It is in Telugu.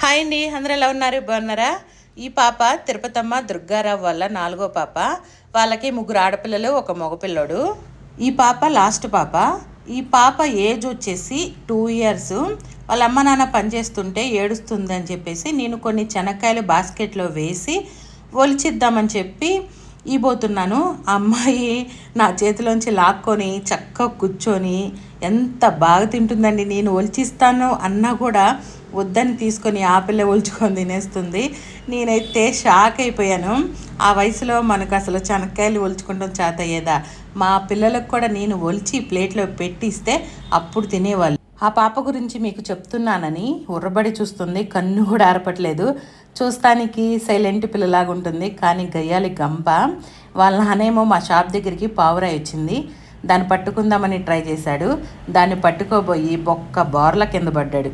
హాయ్ అండి, అందరూ ఎలా ఉన్నారు? బాగున్నారా? ఈ పాప తిరుపతమ్మ దుర్గారావు వాళ్ళ 4వ పాప. వాళ్ళకి 3 ఆడపిల్లలు, 1 మగపిల్లోడు. ఈ పాప లాస్ట్ పాప. ఈ పాప ఏజ్ వచ్చేసి 2 ఇయర్స్. వాళ్ళ అమ్మ నాన్న పనిచేస్తుంటే ఏడుస్తుంది అని చెప్పేసి నేను కొన్ని చెనక్కాయలు బాస్కెట్లో వేసి ఒలిచిద్దామని చెప్పి ఇవ్వబోతున్నాను. ఆ అమ్మాయి నా చేతిలోంచి లాక్కొని చక్కగా కూర్చొని ఎంత బాగా తింటుందండి. నేను ఒలిచిస్తాను అన్నా కూడా వద్దని తీసుకొని ఆ పిల్ల ఒలుచుకొని తినేస్తుంది. నేనైతే షాక్ అయిపోయాను. ఆ వయసులో మనకు అసలు చెనక్కాయలు ఒలుచుకుంటాం చేత అయ్యేదా? మా పిల్లలకు కూడా నేను ఒలిచి ప్లేట్లో పెట్టిస్తే అప్పుడు తినేవాళ్ళు. ఆ పాప గురించి మీకు చెప్తున్నానని ఉర్రబడి చూస్తుంది, కన్ను కూడా ఆరపట్లేదు. చూస్తానికి సైలెంట్ పిల్లలాగా ఉంటుంది, కానీ గయ్యాలి గంప. వాళ్ళ నానేమో మా షాప్ దగ్గరికి పావురాయి వచ్చింది. దాన్ని పట్టుకుందామని ట్రై చేశాడు. దాన్ని పట్టుకోబోయి బొక్క బోర్ల కింద పడ్డాడు.